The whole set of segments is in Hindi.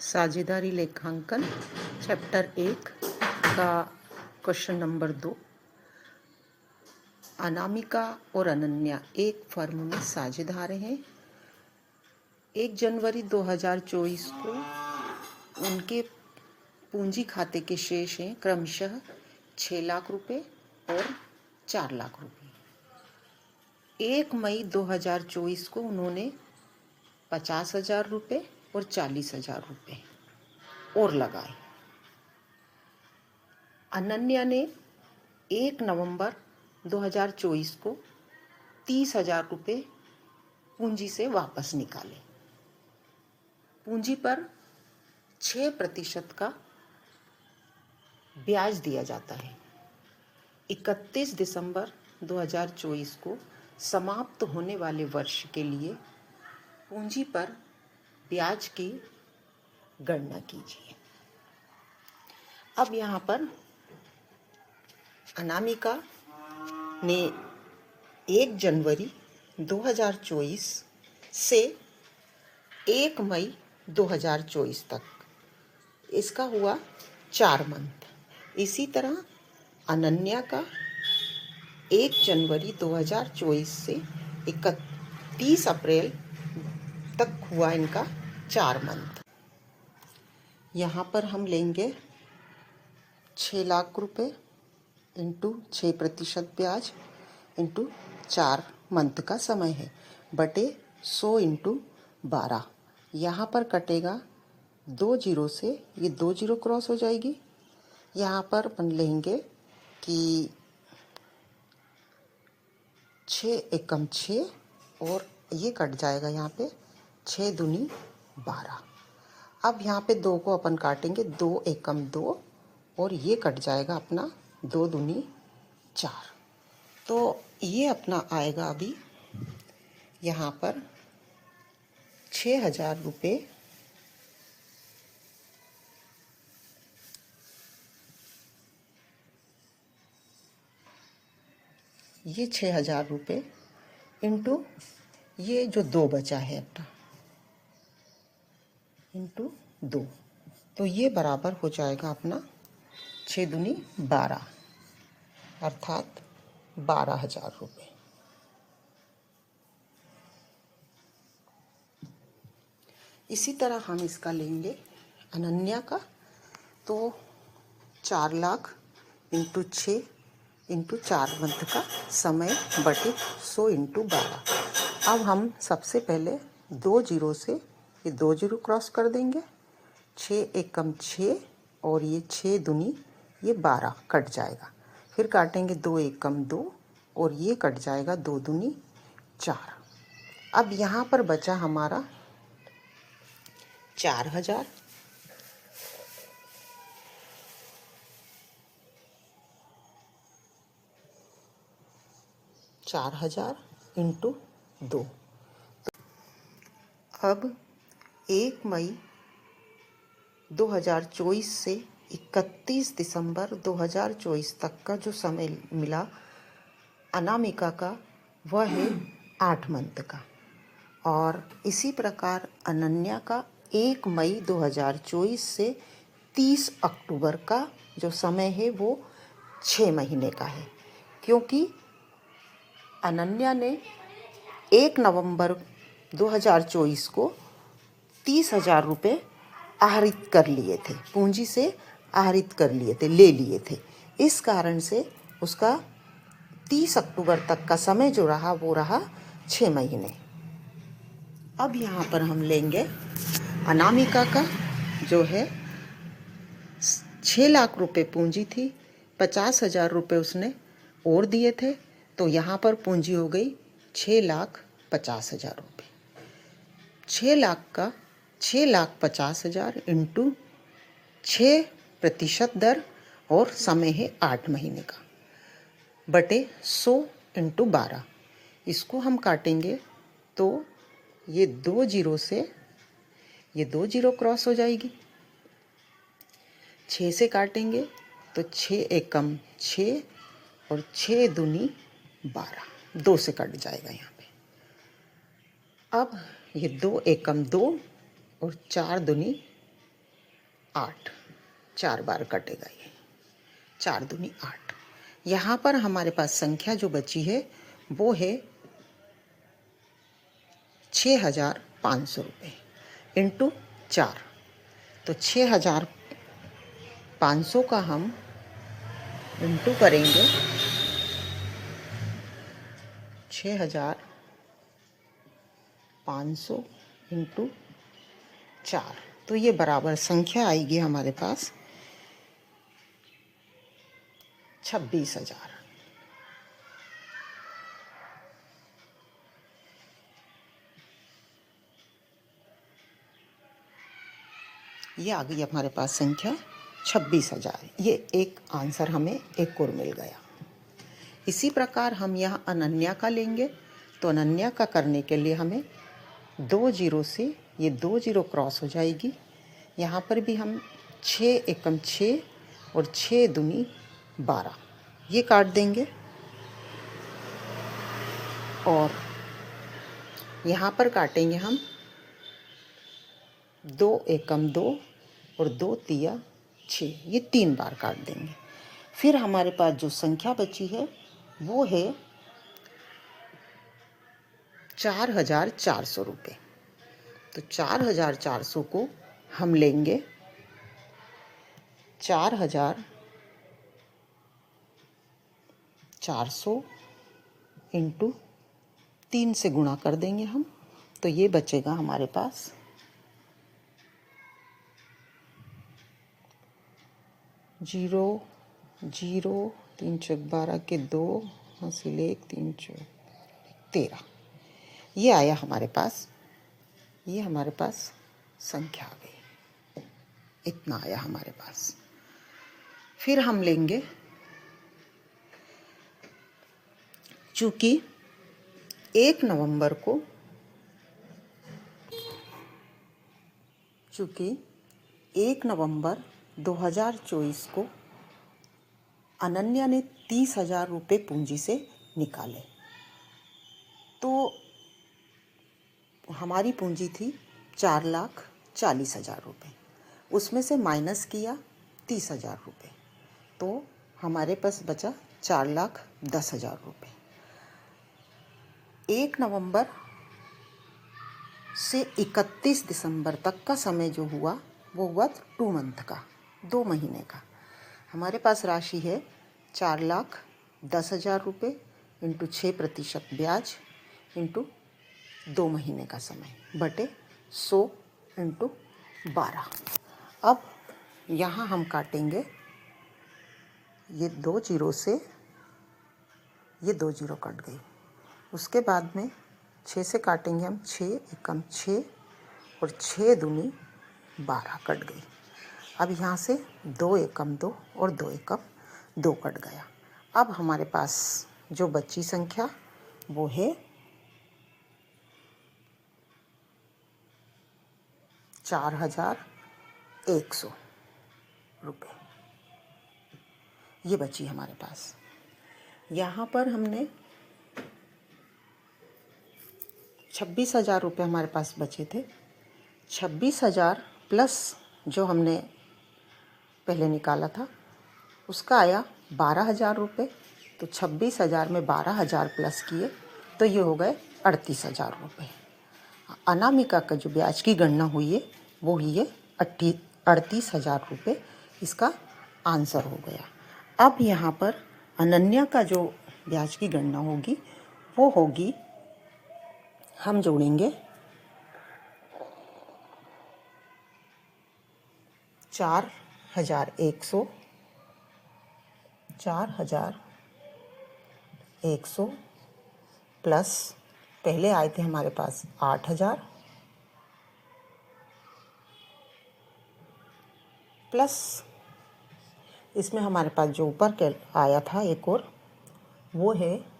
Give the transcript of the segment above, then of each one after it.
साझेदारी लेखांकन चैप्टर 1 का क्वेश्चन नंबर 2। अनामिका और अनन्या एक फर्म में साझेदार हैं। 1 जनवरी 2024 को उनके पूंजी खाते के शेष हैं क्रमशः 6 लाख रुपए और 4 लाख रुपए। 1 मई 2024 को उन्होंने 50,000 रुपये और 40,000 रुपये और लगाए। अनन्या ने 1 नवंबर 2024 को 30,000 रुपये पूंजी से वापस निकाले। पूंजी पर 6% का ब्याज दिया जाता है। 31 दिसंबर 2024 को समाप्त होने वाले वर्ष के लिए पूंजी पर ब्याज की गणना कीजिए। अब यहाँ पर अनामिका ने 1 जनवरी 2024 से 1 मई 2024 तक, इसका हुआ 4 मंथ। इसी तरह अनन्या का 1 जनवरी 2024 से 31 अप्रैल तक हुआ इनका 4 मंथ। यहाँ पर हम लेंगे 6 लाख रुपए इंटू 6% ब्याज इंटू 4 मंथ का समय है बटे 100 इंटू 12। यहाँ पर कटेगा 2 जीरो से, ये 2 जीरो क्रॉस हो जाएगी। यहाँ पर अपन लेंगे कि 6 एकम 6 और ये कट जाएगा यहाँ पे 6 दूनी 12। अब यहाँ पे 2 को अपन काटेंगे, 2 एकम 2 और ये कट जाएगा अपना 2 दूनी 4। तो ये अपना आएगा अभी यहाँ पर 6,000 रुपये ये 6,000 रुपये इंटू ये जो 2 बचा है अपना इंटू 2, तो ये बराबर हो जाएगा अपना 6 दूनी 12 अर्थात 12,000 रुपये। इसी तरह हम इसका लेंगे अनन्या का, तो 4 लाख इंटू 6 इंटू 4 मंथ का समय बटे 100 इंटू 12। अब हम सबसे पहले 2 जीरो से ये 2 जीरो क्रॉस कर देंगे, 6 एकम 6 और ये 6 दूनी ये 12 कट जाएगा। फिर काटेंगे 2 एकम 2 और ये कट जाएगा 2 दूनी 4। अब यहाँ पर बचा हमारा 4,000 इंटू 2। अब 1 मई 2024 से 31 दिसंबर 2024 तक का जो समय मिला अनामिका का, वह है 8 मंथ का। और इसी प्रकार अनन्या का 1 मई 2024 से 30 अक्टूबर का जो समय है वो 6 महीने का है, क्योंकि अनन्या ने 1 नवंबर 2024 को 30,000 रुपये आहरित कर लिए थे, पूंजी से आहरित कर लिए थे, ले लिए थे। इस कारण से उसका 30 अक्टूबर तक का समय जो रहा वो रहा 6 महीने। अब यहाँ पर हम लेंगे अनामिका का, जो है 6 लाख रुपए पूंजी थी, 50,000 रुपये उसने और दिए थे, तो यहाँ पर पूंजी हो गई 6,50,000 रुपये। 6,50,000 इंटू 6% दर और समय है 8 महीने का बटे 100 इंटू 12। इसको हम काटेंगे तो ये 2 जीरो से ये 2 जीरो क्रॉस हो जाएगी, 6 से काटेंगे तो 6 एकम 6 और 6 दूनी 12, 2 से कट जाएगा यहाँ पे। अब ये 2 एकम 2 और 4 दूनी 8, 4 बार कटेगा ये, 4 दूनी 8। यहाँ पर हमारे पास संख्या जो बची है वो है 6,500 रुपये इंटू 4। तो 6,500 का हम इंटू करेंगे 6,500 इंटू 4, तो ये बराबर संख्या आएगी हमारे पास 26,000। ये आ गई हमारे पास संख्या 26,000। ये एक आंसर हमें एक और मिल गया। इसी प्रकार हम यहाँ अनन्या का लेंगे। तो अनन्या का करने के लिए हमें 2 जीरो से ये 2 जीरो क्रॉस हो जाएगी। यहाँ पर भी हम 6 एकम 6 और 6 दूनी 12 ये काट देंगे। और यहाँ पर काटेंगे हम 2 एकम 2 और 2 तिया 6, ये 3 बार काट देंगे। फिर हमारे पास जो संख्या बची है वो है 4,400 रुपये। तो 4,400 को हम लेंगे 4,400 इंटू 3 से गुणा कर देंगे हम। तो ये बचेगा हमारे पास 0 0 3 चौक 12 के 2 हासिल 1 3 चौक 13। ये आया हमारे पास, ये हमारे पास संख्या आ गई, इतना आया हमारे पास। फिर हम लेंगे, चूँकि 1 नवंबर को, चूँकि 1 नवंबर 2024 को अनन्या ने 30,000 रुपये पूंजी से निकाले। तो हमारी पूंजी थी 4,40,000 रुपये, उसमें से माइनस किया 30,000 रुपये, तो हमारे पास बचा 4,10,000 रुपये। 1 नवंबर से 31 दिसंबर तक का समय जो हुआ वो हुआ 2 मंथ का, 2 महीने का। हमारे पास राशि है 4,10,000 रुपये इंटू 6% ब्याज इंटू 2 महीने का समय बटे 100 इंटू 12। अब यहाँ हम काटेंगे ये 2 जीरो से ये 2 जीरो कट गई। उसके बाद में 6 से काटेंगे हम, 6 एकम 6 और 6 दूनी 12 कट गई। अब यहाँ से 2 एकम 2 और 2 एकम 2 कट गया। अब हमारे पास जो बची संख्या वो है 4,100 रुपये, ये बची हमारे पास। यहाँ पर हमने 26,000 रुपये हमारे पास बचे थे। 26,000 प्लस जो हमने पहले निकाला था उसका आया 12,000 रुपये। तो 26,000 में 12,000 प्लस किए तो ये हो गए 38,000 रुपये। अनामिका का जो ब्याज की गणना हुई है वो ही है 38,000 रुपये, इसका आंसर हो गया। अब यहाँ पर अनन्या का जो ब्याज की गणना होगी वो होगी, हम जोड़ेंगे 4,100 प्लस पहले आए थे हमारे पास 8,000 प्लस इसमें हमारे पास जो ऊपर के आया था एक और वो है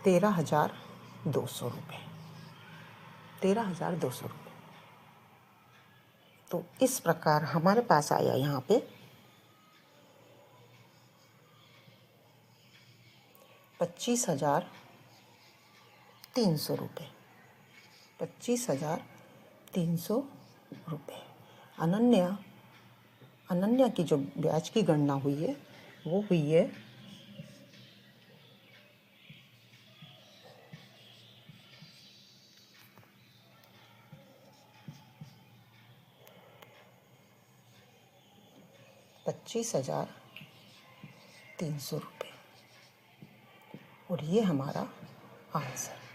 13,200 रुपये, 13,200 रुपये। तो इस प्रकार हमारे पास आया यहाँ पे 25,300 रुपये, 25,300 रुपये। अनन्या अनन्या की जो ब्याज की गणना हुई है वो हुई है 25,300 रुपये और ये हमारा आंसर।